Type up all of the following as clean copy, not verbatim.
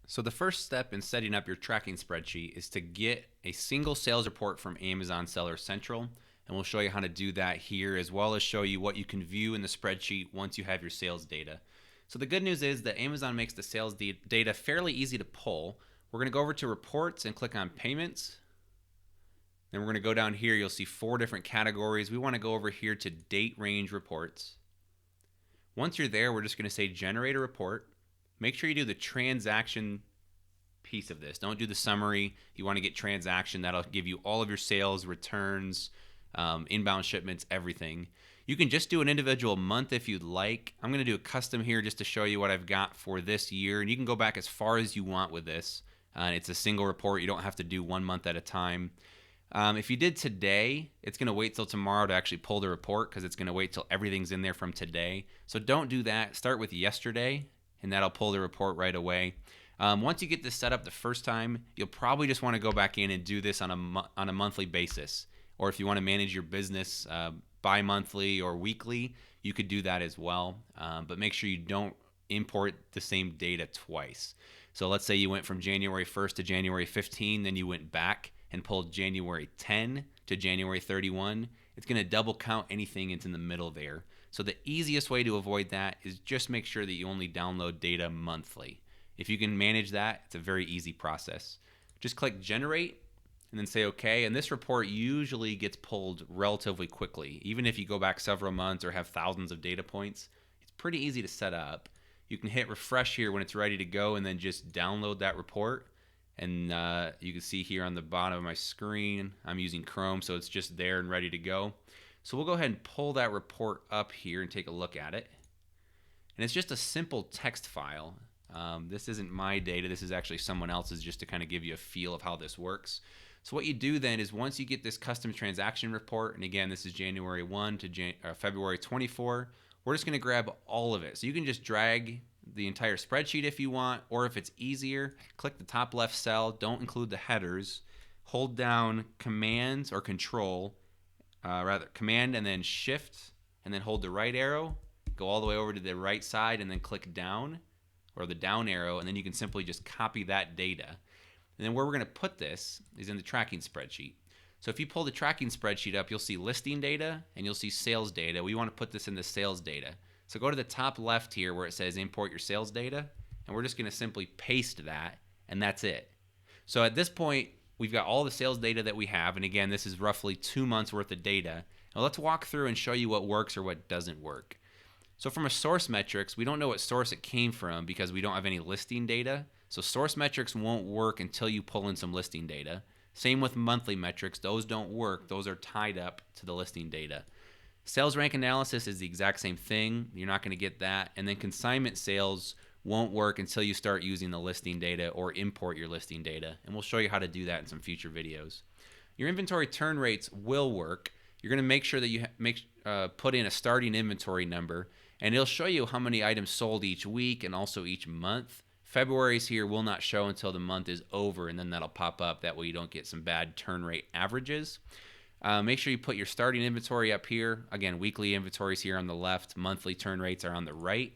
So the first step in setting up your tracking spreadsheet is to get a single sales report from Amazon Seller Central, and we'll show you how to do that here, as well as show you what you can view in the spreadsheet once you have your sales data. So the good news is that Amazon makes the sales data fairly easy to pull. We're going to go over to reports and click on payments. Then we're going to go down here. You'll see 4 different categories. We want to go over here to date range reports. Once you're there, we're just going to say generate a report. Make sure you do the transaction piece of this. Don't do the summary. You want to get transaction. That'll give you all of your sales, returns, inbound shipments, everything. You can just do an individual month if you'd like. I'm going to do a custom here just to show you what I've got for this year. And you can go back as far as you want with this. It's a single report. You don't have to do 1 month at a time. If you did today, it's going to wait till tomorrow to actually pull the report because it's going to wait till everything's in there from today. So don't do that. Start with yesterday, and that'll pull the report right away. Once you get this set up the first time, you'll probably just want to go back in and do this on a monthly basis. Or if you want to manage your business bi-monthly or weekly, you could do that as well. But make sure you don't import the same data twice. So let's say you went from January 1st to January 15, then you went back and pulled January 10 to January 31. It's going to double count anything into the middle there. So the easiest way to avoid that is just make sure that you only download data monthly. If you can manage that, it's a very easy process. Just click generate and then say okay, and this report usually gets pulled relatively quickly. Even if you go back several months or have thousands of data points, it's pretty easy to set up. You can hit refresh here when it's ready to go and then just download that report. And you can see here on the bottom of my screen, I'm using Chrome, so it's just there and ready to go. So we'll go ahead and pull that report up here and take a look at it. And it's just a simple text file. This isn't my data. This is actually someone else's, just to kind of give you a feel of how this works. So what you do then is once you get this custom transaction report, and again, this is January 1 to February 24, we're just going to grab all of it. So you can just drag the entire spreadsheet if you want, or if it's easier, click the top left cell, don't include the headers, hold down Command or Control, Command and then Shift, and then hold the right arrow, go all the way over to the right side, and then click down, or the down arrow, and then you can simply just copy that data. And then where we're going to put this is in the tracking spreadsheet. So if you pull the tracking spreadsheet up, you'll see listing data and you'll see sales data. We want to put this in the sales data. So go to the top left here where it says import your sales data, and we're just going to simply paste that, and that's it. So at this point, we've got all the sales data that we have, and again, this is roughly 2 months worth of data. Now let's walk through and show you what works or what doesn't work. So from a source metrics, we don't know what source it came from because we don't have any listing data. So source metrics won't work until you pull in some listing data. Same with monthly metrics. Those don't work. Those are tied up to the listing data. Sales rank analysis is the exact same thing. You're not going to get that. And then consignment sales won't work until you start using the listing data or import your listing data. And we'll show you how to do that in some future videos. Your inventory turn rates will work. You're going to make sure that you put in a starting inventory number, and it'll show you how many items sold each week and also each month. February's here will not show until the month is over, and then that'll pop up. That way you don't get some bad turn rate averages. Make sure you put your starting inventory up here. Again, weekly inventories here on the left. Monthly turn rates are on the right.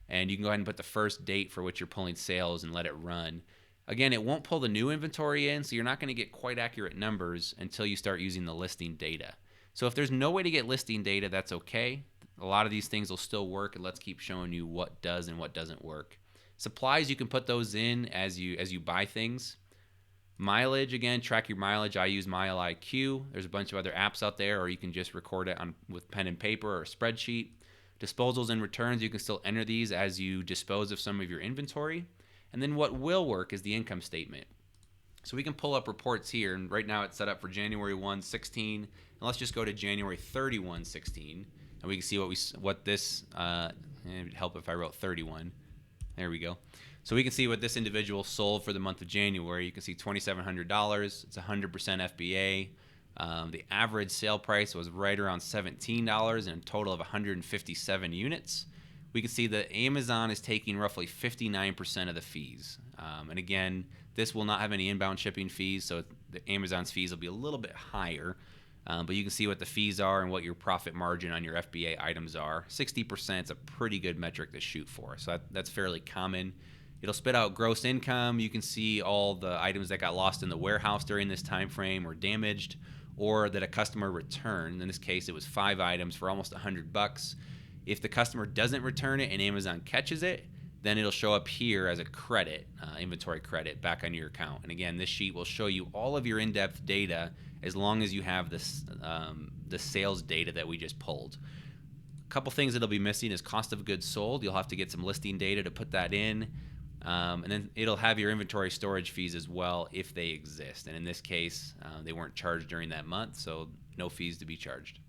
And you can go ahead and put the first date for which you're pulling sales and let it run. Again, it won't pull the new inventory in, so you're not going to get quite accurate numbers until you start using the listing data. So if there's no way to get listing data, that's okay. A lot of these things will still work, and let's keep showing you what does and what doesn't work. Supplies, you can put those in as you buy things. Mileage, again, track your mileage. I use MileIQ. There's a bunch of other apps out there, or you can just record it with pen and paper or a spreadsheet. Disposals and returns, you can still enter these as you dispose of some of your inventory. And then what will work is the income statement. So we can pull up reports here, and right now it's set up for January 1, 16. And let's just go to January 31, 16, and we can see what this, it'd help if I wrote 31. There we go. So we can see what this individual sold for the month of January. You can see $2,700. It's 100% FBA. The average sale price was right around $17 and a total of 157 units. We can see that Amazon is taking roughly 59% of the fees. And again, this will not have any inbound shipping fees, so the Amazon's fees will be a little bit higher. But you can see what the fees are and what your profit margin on your FBA items are. 60% is a pretty good metric to shoot for, so that's fairly common. It'll spit out gross income. You can see all the items that got lost in the warehouse during this time frame or damaged, or that a customer returned. In this case, it was 5 items for almost $100. If the customer doesn't return it and Amazon catches it, then it'll show up here as a credit, inventory credit, back on your account. And again, this sheet will show you all of your in-depth data as long as you have this, the sales data that we just pulled. A couple things that'll be missing is cost of goods sold. You'll have to get some listing data to put that in. And then it'll have your inventory storage fees as well if they exist. And in this case, they weren't charged during that month, so no fees to be charged.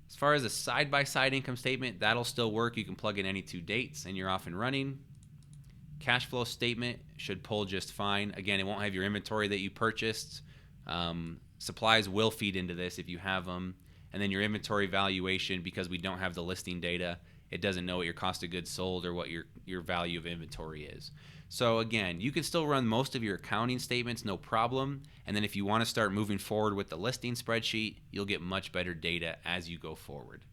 As far as a side-by-side income statement, that'll still work. You can plug in any 2 dates and you're off and running. Cash flow statement should pull just fine. Again, it won't have your inventory that you purchased. Supplies will feed into this if you have them. And then your inventory valuation, because we don't have the listing data, it doesn't know what your cost of goods sold or what your value of inventory is. So again, you can still run most of your accounting statements, no problem. And then if you want to start moving forward with the listing spreadsheet, you'll get much better data as you go forward.